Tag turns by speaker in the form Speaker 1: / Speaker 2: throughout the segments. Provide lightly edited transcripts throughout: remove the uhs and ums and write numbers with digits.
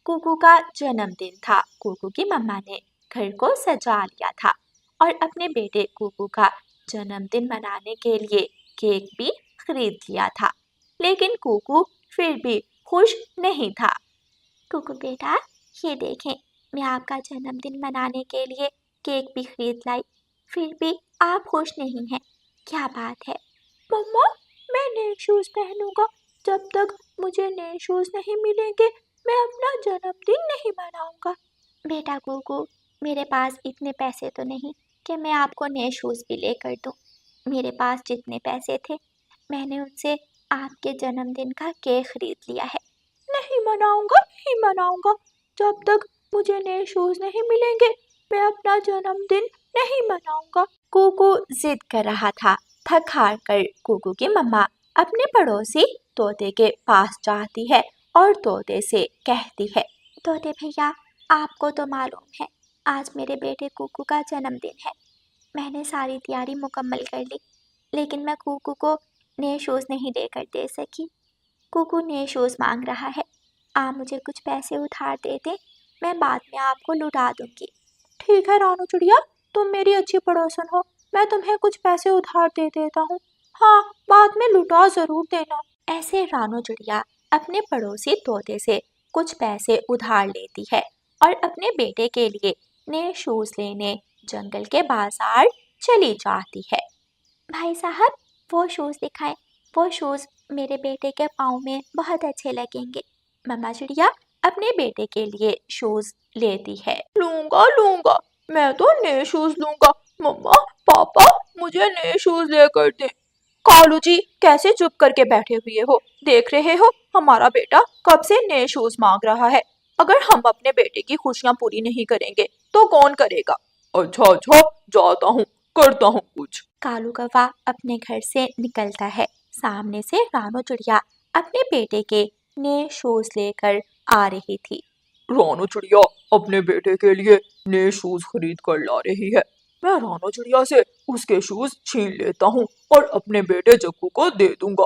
Speaker 1: कुकू का जन्मदिन था। कुकू की मम्मा ने घर को सजा लिया था और अपने बेटे कुकू का जन्मदिन मनाने के लिए केक भी खरीद लिया था, लेकिन कुकू फिर भी खुश नहीं था। कुकू बेटा, ये देखें, मैं आपका जन्मदिन मनाने के लिए केक भी खरीद लाई, फिर भी आप खुश नहीं हैं, क्या बात है? मम्मा, मैं नए शूज पहनूंगा। जब तक मुझे नए शूज नहीं मिलेंगे मैं अपना जन्मदिन नहीं मनाऊंगा। बेटा कुकू, मेरे पास इतने पैसे तो नहीं कि मैं आपको नए शूज भी लेकर दूं। मेरे पास जितने पैसे थे मैंने उनसे आपके जन्मदिन का केक खरीद लिया है। नहीं मनाऊंगा। जब तक मुझे नए शूज नहीं मिलेंगे मैं अपना जन्मदिन नहीं मनाऊंगा। कुकू जिद कर रहा था। थक हार कर कुकू की मम्मा अपने पड़ोसी तोते के पास जाती है और तोते से कहती है, तोते भैया, आपको तो मालूम है आज मेरे बेटे कुकू का जन्मदिन है। मैंने सारी तैयारी मुकम्मल कर ली, लेकिन मैं कुकू को नए शूज़ नहीं लेकर दे सकी। कुकू नए शूज़ मांग रहा है। आप मुझे कुछ पैसे उधार दे दें, मैं बाद में आपको लौटा दूंगी। ठीक है रानू चिड़िया, तुम मेरी अच्छी पड़ोसन हो, मैं तुम्हें कुछ पैसे उधार दे देता हूँ। हाँ, बाद में लौटा जरूर देना। ऐसे रानू चिड़िया अपने पड़ोसी तोते से कुछ पैसे उधार लेती है और अपने बेटे के लिए नए शूज़ लेने जंगल के बाजार चली जाती है। भाई साहब, वो शूज़ दिखाएं, वो शूज़ मेरे बेटे के पाँव में बहुत अच्छे लगेंगे। मम्मा चिड़िया अपने बेटे के लिए शूज़ लेती है। लूंगा, मैं तो नए शूज़ लूंगा। मम्मा पापा, मुझे नए शूज़ लेकर दें। कालू जी, कैसे चुप करके बैठे हुए हो? देख रहे हो हमारा बेटा कब से नए शूज़ मांग रहा है। अगर हम अपने बेटे की खुशियां पूरी नहीं करेंगे तो कौन करेगा? अच्छा, जाता हूँ, करता हूँ कुछ। कालू कौवा अपने घर से निकलता है। सामने से रानू चिड़िया अपने बेटे के नए शूज़ लेकर आ रही थी। रानू चिड़िया अपने बेटे के लिए नए शूज़ खरीद कर ला रही है। मैं रानू चिड़िया से उसके शूज़ छीन लेता हूँ और अपने बेटे जग्गू को दे दूंगा।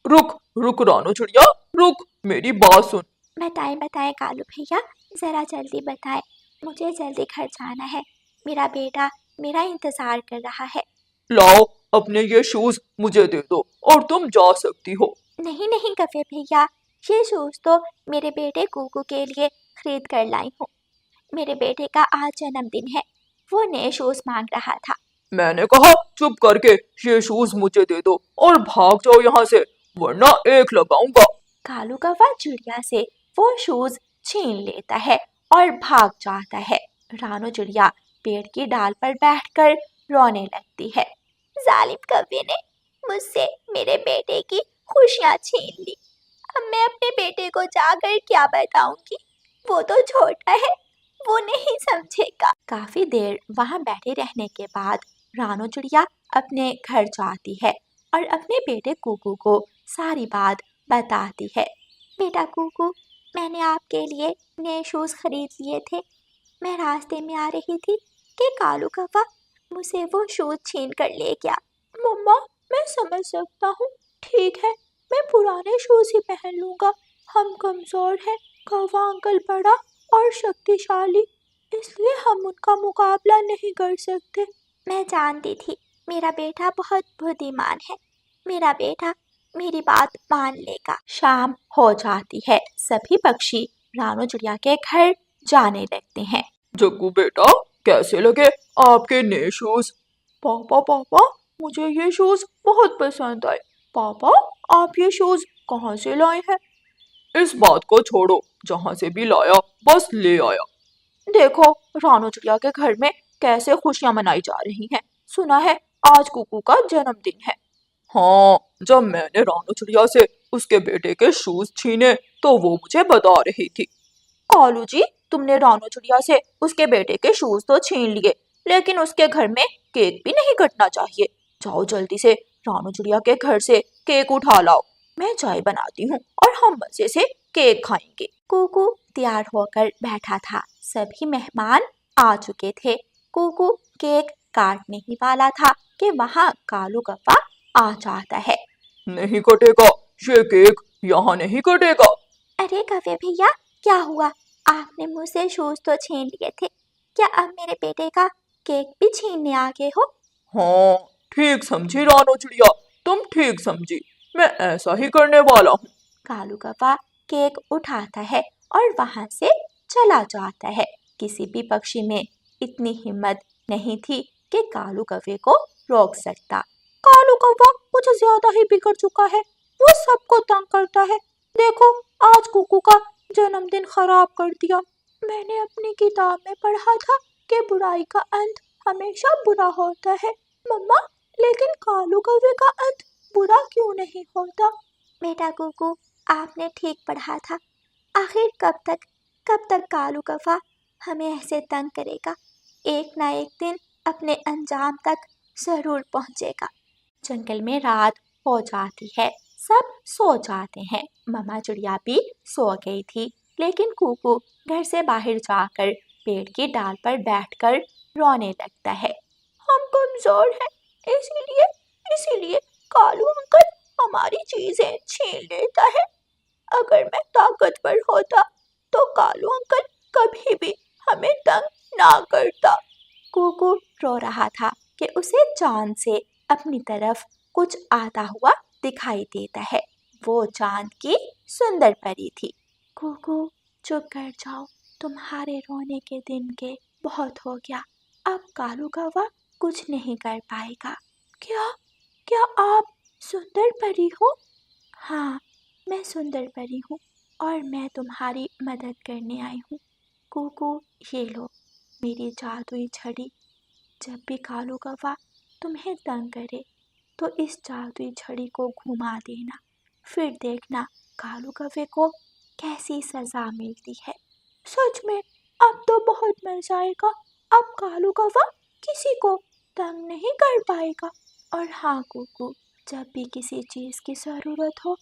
Speaker 1: रुक रानू चिड़िया, रुक, मेरी बात सुन। बताएं कालू भैया, जरा जल्दी बताएं, मुझे जल्दी घर जाना है। मेरा बेटा मेरा इंतजार कर रहा है। लाओ, अपने ये शूज़ मुझे दे दो और तुम जा सकती हो। नहीं कफे भैया, ये शूज़ तो मेरे बेटे कुकू के लिए खरीद कर लाई हूँ। मेरे बेटे का आज जन्मदिन है, वो नए शूज़ मांग रहा था। मैंने कहा चुप करके ये शूज़ मुझे दे दो और भाग जाओ यहाँ से, वरना एक लगाऊंगा। कालू कौवा चिड़िया से वो शूज़ छीन लेता है और भाग जाता है। रानू चिड़िया पेड़ की डाल पर बैठकर रोने लगती है। जालिम कौवे ने मुझसे मेरे बेटे की खुशियां छीन ली। अब मैं अपने बेटे को जाकर क्या बताऊंगी? वो तो छोटा है, वो नहीं समझेगा। काफी देर वहां बैठे रहने के बाद रानू चिड़िया अपने घर जाती है और अपने बेटे कुकू को सारी बात बताती है। बेटा कुकू, मैंने आपके लिए नए शूज़ खरीद लिए थे। मैं रास्ते में आ रही थी कि कालू कौवा मुझसे वो शूज़ छीन कर ले गया। मम्मा, मैं समझ सकता हूँ। ठीक है, मैं पुराने शूज़ ही पहन लूँगा। हम कमज़ोर हैं, कौवा अंकल बड़ा और शक्तिशाली, इसलिए हम उनका मुकाबला नहीं कर सकते। मैं जानती थी मेरा बेटा बहुत बुद्धिमान है। मेरा बेटा मेरी बात मान लेगा। शाम हो जाती है। सभी पक्षी रानू चिड़िया के घर जाने लगते हैं। जग्गू बेटा, कैसे लगे आपके नए शूज़? पापा, मुझे ये शूज़ बहुत पसंद आए। पापा, आप ये शूज़ कहाँ से लाए हैं? इस बात को छोड़ो, जहाँ से भी लाया बस ले आया। देखो रानू चिड़िया के घर में कैसे खुशियां मनाई जा रही हैं। सुना है आज कुकू का जन्मदिन है। हाँ, जब मैंने रानू चिड़िया से उसके बेटे के शूज़ छीने तो वो मुझे बता रही थी। कालू जी, तुमने रानू चिड़िया से उसके बेटे के शूज़ तो छीन लिए, लेकिन उसके घर में केक भी नहीं कटना चाहिए। जाओ जल्दी से रानू चिड़िया के घर से केक उठा लाओ। मैं चाय बनाती हूँ और हम मजे से केक खाएंगे। कुकू तैयार होकर बैठा था। सभी मेहमान आ चुके थे। कुकू केक काटने ही वाला था कि वहाँ कालू कौवा आ जाता है। नहीं कटेगा, ये केक यहाँ नहीं कटेगा। अरे कौवे भैया, क्या हुआ? आपने मुझसे शूज तो छीन लिए थे, क्या अब मेरे बेटे का केक भी छीनने आ गए हो?
Speaker 2: हाँ, ठीक समझी रानो चिड़िया, तुम ठीक समझी, मैं ऐसा ही करने वाला हूँ।
Speaker 1: कालू कौवा केक उठाता है और वहां से चला जाता है। किसी भी पक्षी में इतनी हिम्मत नहीं थी कि कालू कौवे को रोक सकता। कालू कौवा कुछ ज्यादा ही बिगड़ चुका है, वो सबको तंग करता है। देखो, आज कुकू का जन्मदिन खराब कर दिया। मैंने अपनी किताब में पढ़ा था कि बुराई का अंत हमेशा बुरा होता है। मम्मा, लेकिन कालू कौवे का अंत बुरा क्यों नहीं होता? बेटा कुकू, आपने ठीक पढ़ा था। आखिर कब तक कालू कौवा हमें ऐसे तंग करेगा? एक ना एक दिन अपने अंजाम तक जरूर पहुंचेगा। जंगल में रात हो जाती है, सब सो जाते हैं। मम्मा चिड़िया भी सो गई थी, लेकिन कुकू घर से बाहर जाकर पेड़ की डाल पर बैठकर रोने लगता है। हम कमजोर हैं, इसीलिए इसीलिए कालू अंकल हमारी चीजें छीन लेता है। अगर मैं ताकतवर होता तो कालू अंकल कभी भी हमें तंग ना करता। कुकू रो रहा था कि उसे चांद से अपनी तरफ कुछ आता हुआ दिखाई देता है। वो चांद की सुंदर परी थी। कुकू, चुप कर जाओ, तुम्हारे रोने के दिन के बहुत हो गया। अब कालू कौवा कुछ नहीं कर पाएगा। क्या क्या आप सुंदर परी हो? हाँ, मैं सुंदर परी हूँ और मैं तुम्हारी मदद करने आई हूँ। कुकू, ये लो मेरी जादुई छड़ी। जब भी कालू कौवा तुम्हें तंग करे तो इस जादुई छड़ी को घुमा देना, फिर देखना कालू कौवे को कैसी सजा मिलती है। सच में, अब तो बहुत मजा आएगा। अब कालू कौवा किसी को तंग नहीं कर पाएगा। और हाँ कुकू, जब भी किसी चीज की जरूरत हो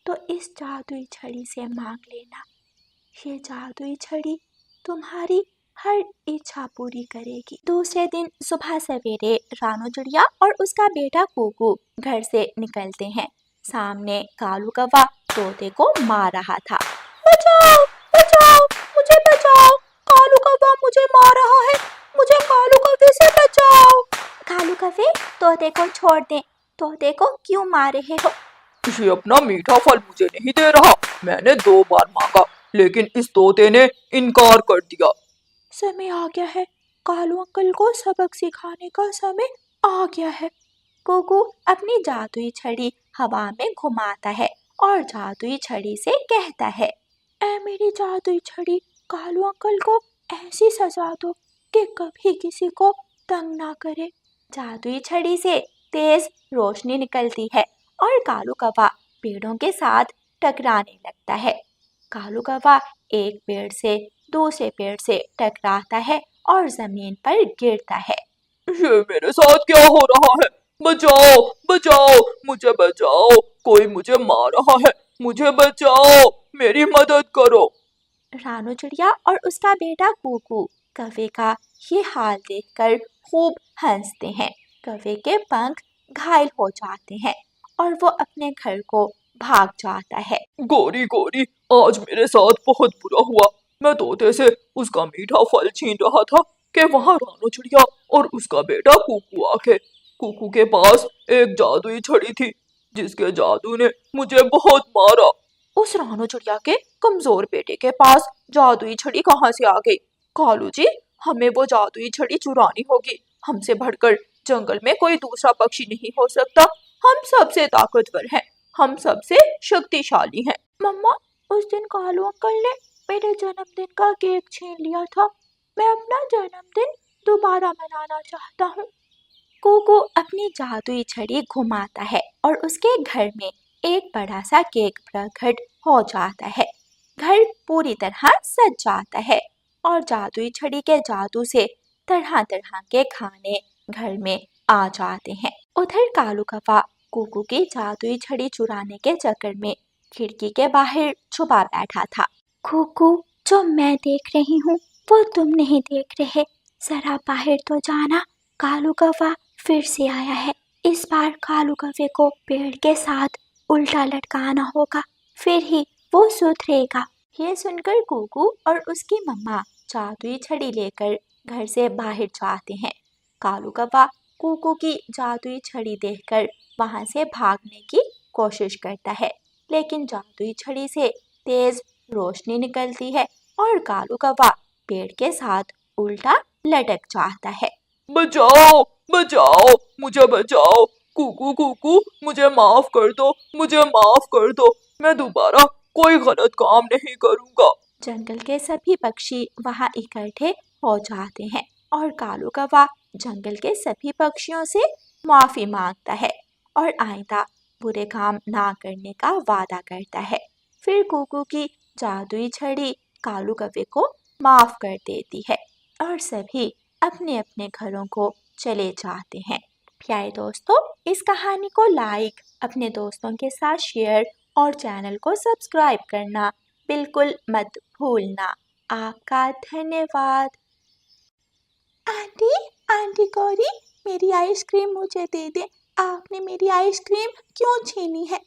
Speaker 1: तो इस जादुई छड़ी से मांग लेना। ये जादुई छड़ी तुम्हारी हर इच्छा पूरी करेगी। दूसरे दिन सुबह सवेरे रानू चिड़िया और उसका बेटा कुकू घर से निकलते हैं। सामने कालू कौवा तोते को मार रहा था। बचाओ, बचाओ, मुझे बचाओ, कालू कौवा मुझे मार रहा है, मुझे कालू कौवे से बचाओ। कालू कौवे, तोते को छोड़ दे, तोते को क्यों मार रहे हो?
Speaker 2: ये अपना मीठा फल मुझे नहीं दे रहा, मैंने 2 बार मांगा, लेकिन इस तोते ने इनकार कर दिया।
Speaker 1: समय आ गया है, कालू अंकल को सबक सिखाने का समय आ गया है। कुकू अपनी जादुई छड़ी हवा में घुमाता है और जादुई छड़ी से कहता है, ऐ मेरी जादुई छड़ी, कालू अंकल को ऐसी सजा दो कि कभी किसी को तंग ना करे। जादुई छड़ी से तेज रोशनी निकलती है और कालू कौवा पेड़ों के साथ टकराने लगता है। कालू कौवा एक पेड़ से दूसरे पेड़ से टकराता है और जमीन पर गिरता है।
Speaker 2: ये मेरे साथ क्या हो रहा है? बचाओ, बचाओ, मुझे बचाओ, कोई मुझे मार रहा है, मुझे बचाओ, मेरी मदद करो।
Speaker 1: रानू चिड़िया और उसका बेटा कुकू कौवे का ये हाल देखकर खूब हंसते हैं। कौवे के पंख घायल हो जाते हैं और वो अपने घर को भाग जाता है।
Speaker 2: गोरी गोरी, आज मेरे साथ बहुत बुरा हुआ। मैं तोते से उसका मीठा फल छीन रहा था कि वहां रानो चिड़िया और उसका बेटा कुकू आके। कुकू के पास एक जादुई छड़ी थी, जिसके जादू ने मुझे बहुत मारा।
Speaker 1: उस रानो चिड़िया के कमजोर बेटे के पास जादुई छड़ी कहाँ से आ गई? कालू जी, हमें वो जादुई छड़ी चुरानी होगी। हमसे बढ़कर जंगल में कोई दूसरा पक्षी नहीं हो सकता। हम सबसे ताकतवर हैं, हम सबसे शक्तिशाली हैं। मम्मा, उस दिन कालू अंकल ने मेरे जन्मदिन का केक छीन लिया था। मैं अपना जन्मदिन दोबारा मनाना चाहता हूँ। कोको अपनी जादुई छड़ी घुमाता है और उसके घर में एक बड़ा सा केक प्रकट हो जाता है। घर पूरी तरह सज जाता है और जादुई छड़ी के जादू से तरह तरह के खाने घर में आ जाते हैं। उधर कालू कौवा कुकू की जादुई छड़ी चुराने के चक्कर में खिड़की के बाहर छुपा बैठा था। कुकू, जो मैं देख रही हूँ वो तुम नहीं देख रहे, जरा बाहर तो जाना। कालू कौवा फिर से आया है। इस बार कालू कौवे को पेड़ के साथ उल्टा लटकाना होगा, फिर ही वो सुधरेगा। یہ سن کر کوکو اور اس کی مما جادوئی چھڑی لے کر گھر سے باہر جاتے ہیں۔ کالو کوا کوکو کی جادوئی چھڑی دیکھ کر وہاں سے بھاگنے کی کوشش کرتا ہے، لیکن جادوئی چھڑی سے تیز روشنی نکلتی ہے اور کالو کوا پیڑ کے ساتھ الٹا لٹک جاتا ہے۔
Speaker 2: بچاؤ بچاؤ مجھے بچاؤ، کوکو کوکو مجھے معاف کر دو، مجھے معاف کر دو، میں دوبارہ کوئی غلط کام نہیں کروں گا۔
Speaker 1: جنگل کے سبھی پکشی وہاں اکٹھے ہو جاتے ہیں اور کالو کوا جنگل کے سبھی پکشیوں سے معافی مانگتا ہے اور آئندہ برے کام نہ کرنے کا وعدہ کرتا ہے۔ پھر کوکو کی جادوئی چھڑی کالو کوے کو معاف کر دیتی ہے اور سبھی اپنے اپنے گھروں کو چلے جاتے ہیں۔ پیارے دوستو، اس کہانی کو لائک، اپنے دوستوں کے ساتھ شیئر اور چینل کو سبسکرائب کرنا بالکل مت بھولنا۔ آپ کا دھنیہ واد۔ آنٹی گوری، میری آئس کریم مجھے دے دیں۔ آپ نے میری آئس کریم کیوں چھینی ہے؟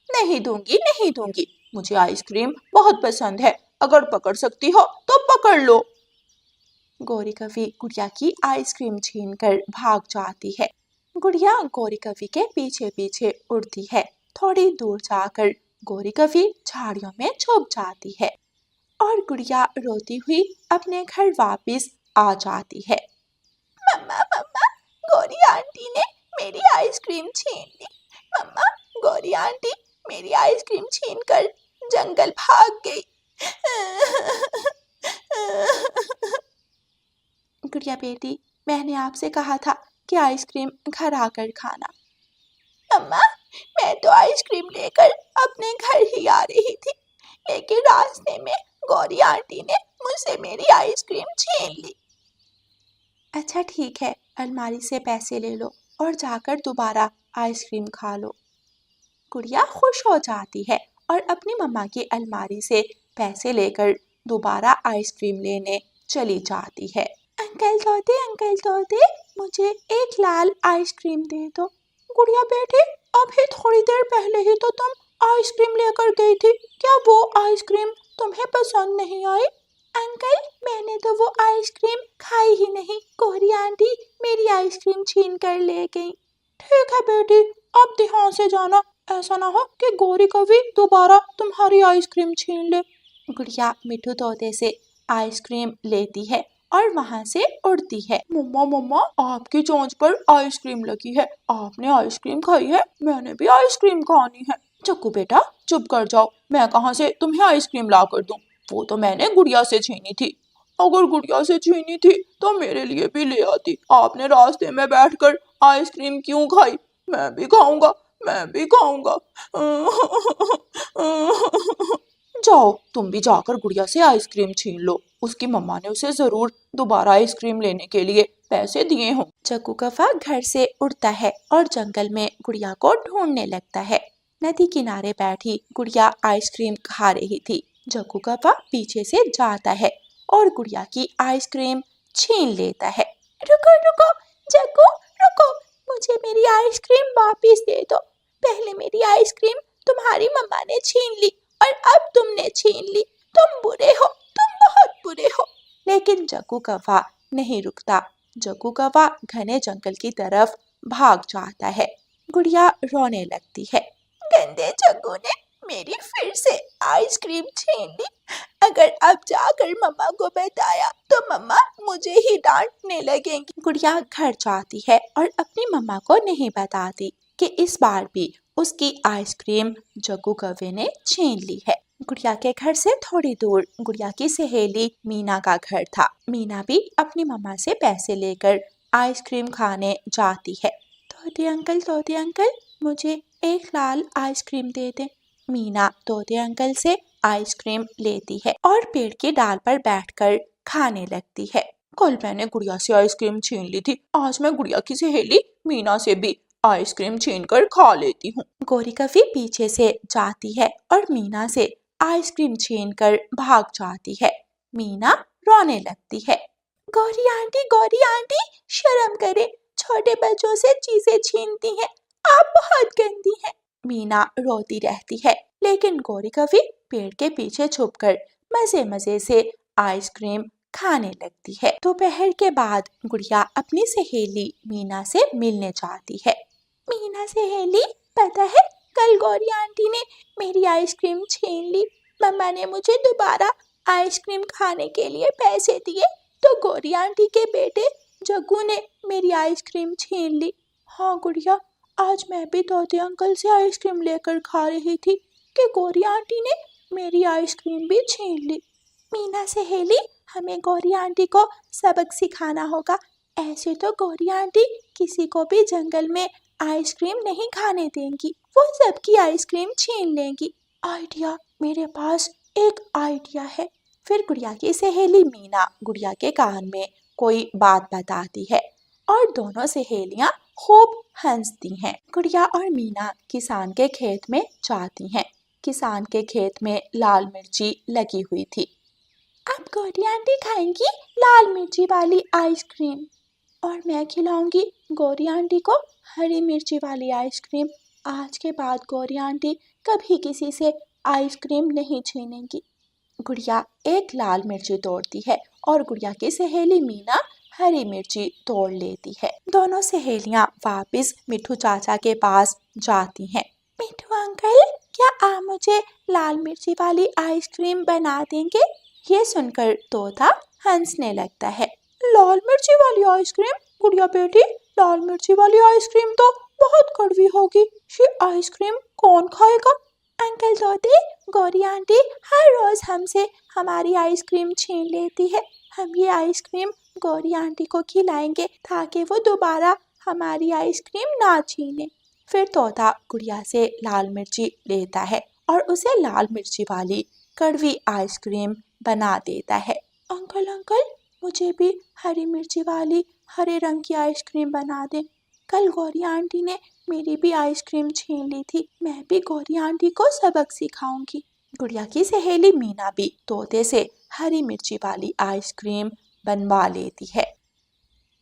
Speaker 1: نہیں دوں گی، مجھے آئس کریم بہت پسند ہے، اگر پکڑ سکتی ہو تو پکڑ لو۔ گوری کوی گڑیا کی آئس کریم چھین کر بھاگ جاتی ہے۔ گڑیا گوری کوی کے پیچھے پیچھے اڑتی ہے۔ تھوڑی دور جا کر گوری کوی جھاڑیوں میں چھپ جاتی ہے اور گڑیا روتی ہوئی اپنے گھر واپس آ جاتی ہے۔ مما گوری آنٹی نے میری آئس کریم چھین لی۔ مما گوری آنٹی میری آئس کریم چھین کر جنگل بھاگ گئی۔ گڑیا بیٹی، میں نے آپ سے کہا تھا کہ آئس کریم گھر آ کر کھانا۔ مما میں تو آئس کریم لے کر اپنے گھر ہی آ رہی تھی، لیکن راستے میں گوری آنٹی نے مجھ سے میری آئس کریم چھین لی۔ اچھا ٹھیک ہے، الماری سے پیسے لے لو اور جا کر دوبارہ آئس کریم کھا لو۔ گڑیا خوش ہو جاتی ہے اور اپنی مما کی الماری سے پیسے لے کر دوبارہ آئس کریم لینے چلی جاتی ہے۔ انکل طوطے مجھے ایک لال آئس کریم دے دو۔ گڑیا بیٹی، ابھی تھوڑی دیر پہلے ہی تو تم آئس کریم لے کر گئی تھی، کیا وہ آئس کریم تمہیں پسند نہیں آئی؟ انکل میں نے تو وہ آئس کریم کھائی ہی نہیں، گوری آنٹی میری آئس کریم چھین کر لے گئی۔ ٹھیک ہے بیٹی، اب دھیان سے جانا، ایسا نہ ہو کہ گوری کوی دوبارہ تمہاری آئس کریم چھین لے۔ گڑیا مٹھو طوطے سے آئس کریم لیتی ہے اور وہاں سے اڑتی ہے۔ مما آپ کی چونچ پر آئس کریم لگی ہے، آپ نے آئس کریم کھائی ہے، میں نے بھی آئس کریم کھانی ہے۔ چکو بیٹا چپ کر جاؤ، میں کہاں سے تمہیں آئس کریم لا کر دوں، وہ تو میں نے گڑیا سے چھینی تھی۔ اگر گڑیا سے چھینی تھی تو میرے لیے بھی لے آتی، آپ نے راستے میں بیٹھ کر آئس کریم کیوں کھائی؟ میں بھی کھاؤں گا۔ جاؤ تم بھی جا کر گڑیا سے آئس کریم چھین لو، اس کی مما نے اسے ضرور دوبارہ آئس کریم لینے کے لیے پیسے دیے ہوں۔ چکو کوا گھر سے اڑتا ہے اور جنگل میں گڑیا کو ڈھونڈنے لگتا ہے۔ ندی کنارے بیٹھی گڑیا آئس کریم کھا رہی تھی۔ چکو کوا پیچھے سے جاتا ہے اور گڑیا کی آئس کریم چھین لیتا ہے۔ رکو چکو رکو، مجھے میری آئس کریم واپس دے دو۔ پہلے میری آئس کریم تمہاری مما نے چھین لی اور اب تم نے چھین لی، تم برے ہو، تم بہت برے ہو۔ لیکن چکو کوا نہیں رکتا، چکو کوا گھنے جنگل کی طرف بھاگ جاتا ہے۔ گڑیا رونے لگتی ہے۔ گندے چکو نے میری پھر سے آئس کریم چھین لی، اگر اب جا کر مما کو بتایا تو مما مجھے ہی ڈانٹنے لگیں گی۔ گڑیا گھر جاتی ہے اور اپنی مما کو نہیں بتاتی کہ اس بار بھی اس کی آئس کریم چکو کوے نے چھین لی ہے۔ گڑیا کے گھر سے تھوڑی دور گڑیا کی سہیلی مینا کا گھر تھا۔ مینا بھی اپنی مما سے پیسے لے کر آئس کریم کھانے جاتی ہے۔ طوطے انکل مجھے ایک لال آئس کریم دے دیں۔ مینا طوطے انکل سے آئس کریم لیتی ہے اور پیڑ کی ڈال پر بیٹھ کر کھانے لگتی ہے۔ کل میں نے گڑیا سے آئس کریم چھین لی تھی، آج میں گڑیا کی سہیلی مینا سے بھی آئس کریم چھین کر کھا لیتی ہوں۔ گوری کوی پیچھے سے جاتی ہے اور مینا سے آئس کریم چھین کر بھاگ جاتی ہے۔ مینا رونے لگتی ہے۔ گوری آنٹی شرم کرے، چھوٹے بچوں سے چیزیں چھینتی ہیں، آپ بہت گندی ہیں۔ مینا روتی رہتی ہے लेकिन गौरी कभी पेड़ के पीछे छुपकर मजे मजे से आइसक्रीम खाने लगती है। दोपहर के बाद गुड़िया अपनी सहेली मीना से मिलने जाती है। मीना सहेली, पता है कल गौरी आंटी ने मेरी आइसक्रीम छीन ली। मम्मा ने मुझे दोबारा आइसक्रीम खाने के लिए पैसे दिए तो गौरी आंटी के बेटे जग्गू ने मेरी आइसक्रीम छीन ली। हाँ गुड़िया, आज मैं भी तोते अंकल से आइसक्रीम लेकर खा रही थी कि गौरी आंटी ने मेरी आइसक्रीम भी छीन ली। मीना सहेली, हमें गौरी आंटी को सबक सिखाना होगा। ऐसे तो गौरी आंटी किसी को भी जंगल में आइसक्रीम नहीं खाने देंगी, वो सबकी आइसक्रीम छीन लेंगी। आइडिया, मेरे पास एक आइडिया है। फिर गुड़िया की सहेली मीना गुड़िया के कान में कोई बात बताती है और दोनों सहेलियां खूब हंसती हैं। गुड़िया और मीना किसान के खेत में जाती हैं। किसान के खेत में लाल मिर्ची लगी हुई थी। अब गौरी आंटी खाएंगी लाल मिर्ची वाली आइसक्रीम और मैं खिलाऊंगी गौरी आंटी को हरी मिर्ची वाली आइसक्रीम। आज के बाद गौरी आंटी कभी किसी से आइसक्रीम नहीं छीनेंगी। गुड़िया एक लाल मिर्ची तोड़ती है और गुड़िया की सहेली मीना हरी मिर्ची तोड़ लेती है। दोनों सहेलियां वापस मिठू चाचा के पास जाती हैं। मिठू अंकल, क्या आप मुझे लाल मिर्ची वाली आइसक्रीम बना देंगे? ये सुनकर तोता हंसने लगता है। लाल मिर्ची वाली आइसक्रीम? गुड़िया बेटी, लाल मिर्ची वाली आइसक्रीम तो बहुत कड़वी होगी, ये आइसक्रीम कौन खाएगा? अंकल तोते, गौरी आंटी हर रोज हमसे हमारी आइसक्रीम छीन लेती है। हम ये आइसक्रीम गौरी आंटी को खिलाएंगे ताकि वो दोबारा हमारी आइसक्रीम ना छीने। फिर तोता गुड़िया से लाल मिर्ची लेता है और उसे लाल मिर्ची वाली कड़वी आइसक्रीम बना देता है। अंकल अंकल, मुझे भी हरी मिर्ची वाली हरे रंग की आइसक्रीम बना दें। कल गौरी आंटी ने मेरी भी आइसक्रीम छीन ली थी, मैं भी गौरी आंटी को सबक सिखाऊंगी। गुड़िया की सहेली मीना भी तोते से हरी मिर्ची वाली आइसक्रीम बनवा लेती है।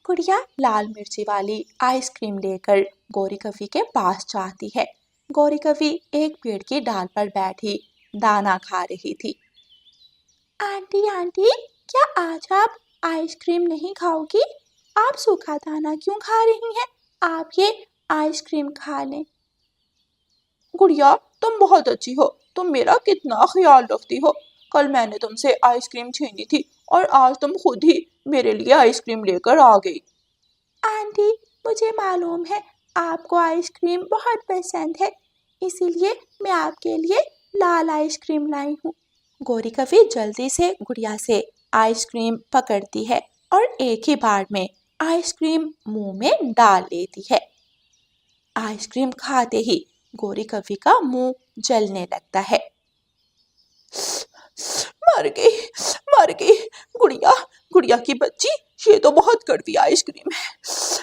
Speaker 1: गुड़िया लाल मिर्ची वाली आइसक्रीम लेकर गौरी कवि के पास जाती है। गौरी कवि एक पेड़ की डाल पर बैठी दाना खा रही थी। आंटी आंटी, क्या आज आप आइसक्रीम नहीं खाओगी? आप सूखा दाना क्यों खा रही हैं? आप ये आइसक्रीम खा लें।
Speaker 2: गुड़िया, तुम बहुत अच्छी हो, तुम मेरा कितना ख्याल रखती हो। कल मैंने तुमसे आइसक्रीम छीनी थी और आज तुम खुद ही मेरे लिए आइसक्रीम लेकर आ गई।
Speaker 1: आंटी, मुझे मालूम है आपको आइसक्रीम बहुत पसंद है, इसीलिए मैं आपके लिए लाल आइसक्रीम लाई हूँ। गौरी कवि जल्दी से गुड़िया से आइसक्रीम पकड़ती है और एक ही बार में आइसक्रीम मुंह में डाल लेती है। आइसक्रीम खाते ही गौरी कवि का मुंह जलने लगता है।
Speaker 2: मर गई गुड़िया, गुड़िया की बच्ची, ये तो बहुत कड़वी आइसक्रीम है।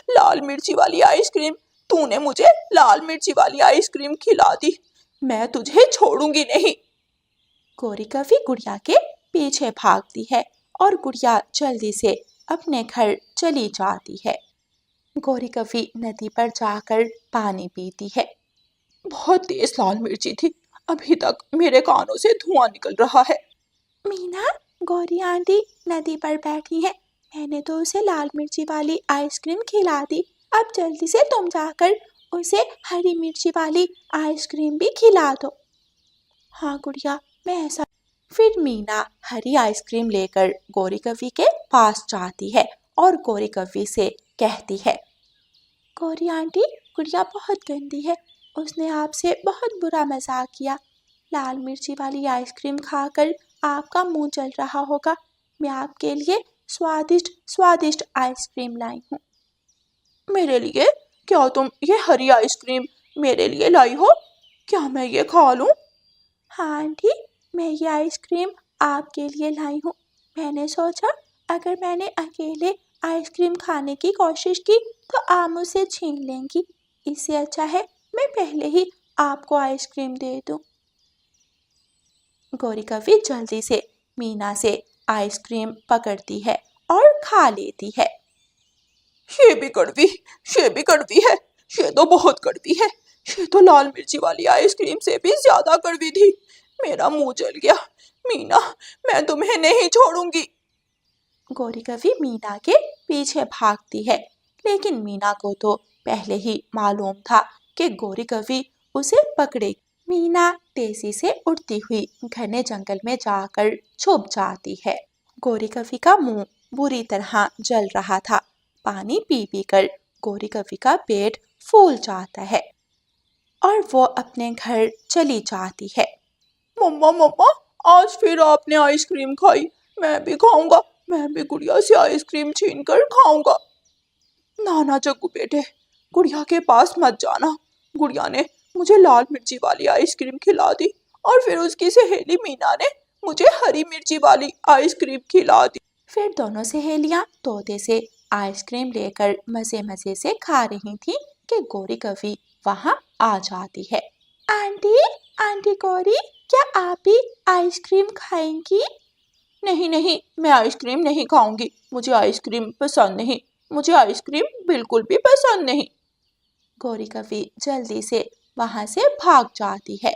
Speaker 2: लाल मिर्ची वाली आइसक्रीम, तूने मुझे लाल मिर्ची वाली आइसक्रीम खिला दी, मैं तुझे छोड़ूंगी नहीं।
Speaker 1: गौरी कवि गुड़िया के पीछे भागती है और गुड़िया जल्दी से अपने घर चली जाती है। गौरी कवि नदी पर जाकर पानी पीती है।
Speaker 2: बहुत तेज लाल मिर्ची थी, अभी तक मेरे कानों से धुआं निकल रहा है।
Speaker 1: मीना, गौरी आंटी नदी पर बैठी है, मैंने तो उसे लाल मिर्ची वाली आइसक्रीम खिला दी। अब जल्दी से तुम जाकर उसे हरी मिर्ची वाली आइसक्रीम भी खिला दो। हाँ गुड़िया, मैं ऐसा। फिर मीना हरी आइसक्रीम लेकर गौरी कवि के पास जाती है और गौरी कवि से कहती है, गौरी आंटी, गुड़िया बहुत गंदी है, उसने आपसे बहुत बुरा मजाक किया। लाल मिर्ची वाली आइसक्रीम खाकर आपका मुंह जल रहा होगा। मैं आपके लिए स्वादिष्ट स्वादिष्ट आइसक्रीम लाई हूँ।
Speaker 2: मेरे लिए? क्या तुम ये हरी आइसक्रीम मेरे लिए लाई हो? क्या मैं ये खा लूं?
Speaker 1: हाँ आंटी, मैं ये आइसक्रीम आपके लिए लाई हूँ। मैंने सोचा अगर मैंने अकेले आइसक्रीम खाने की कोशिश की तो आप मुझसे छीन लेंगी, इससे अच्छा है मैं पहले ही आपको आइसक्रीम दे दूँ। गौरी कवि जल्दी से मीना से आइसक्रीम पकड़ती है और खा लेती है।
Speaker 2: ये भी कड़वी है, ये तो बहुत कड़वी है। یہ تو لال مرچی والی آئس کریم سے بھی زیادہ کڑوی تھی، میرا منہ جل گیا۔ مینا، میں تمہیں نہیں چھوڑوں گی۔
Speaker 1: گوری کوی مینا کے پیچھے بھاگتی ہے، لیکن مینا کو تو پہلے ہی معلوم تھا کہ گوری کوی اسے پکڑے گی۔ مینا تیزی سے اڑتی ہوئی گھنے جنگل میں جا کر چھپ جاتی ہے۔ گوری کوی کا منہ بری طرح جل رہا تھا۔ پانی پی پی کر گوری کوی کا پیٹ پھول جاتا ہے اور وہ اپنے گھر چلی جاتی ہے۔
Speaker 2: مما، آج پھر آپ نے آئس کریم کھائی، میں بھی کھاؤں گا، میں بھی گڑیا سے آئس کریم چھین کر کھاؤں گا۔ نانا جگو بیٹے، گڑیا کے پاس مت جانا، گڑیا نے مجھے لال مرچی والی آئس کریم کھلا دی اور پھر اس کی سہیلی مینا نے مجھے ہری مرچی والی آئس کریم کھلا دی۔
Speaker 1: پھر دونوں سہیلیاں طوطے سے آئس کریم لے کر مزے مزے سے کھا رہی تھیں کہ گوری کوی وہاں آ جاتی ہے۔ آنٹی گوری، کیا آپ بھی آئس کریم کھائیں گی؟
Speaker 2: نہیں، میں آئس کریم نہیں کھاؤں گی، مجھے آئس کریم پسند نہیں، مجھے آئس کریم بالکل بھی پسند نہیں۔
Speaker 1: گوری کوی جلدی سے وہاں سے بھاگ جاتی ہے۔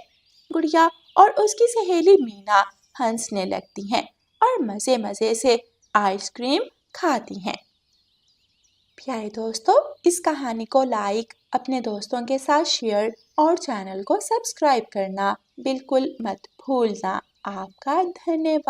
Speaker 1: گڑیا اور اس کی سہیلی مینا ہنسنے لگتی ہیں اور مزے مزے سے آئس کریم کھاتی ہیں۔ پیارے دوستو، اس کہانی کو لائک، اپنے دوستوں کے ساتھ شیئر اور چینل کو سبسکرائب کرنا بالکل مت بھولنا۔ آپ کا دھنیہ واد۔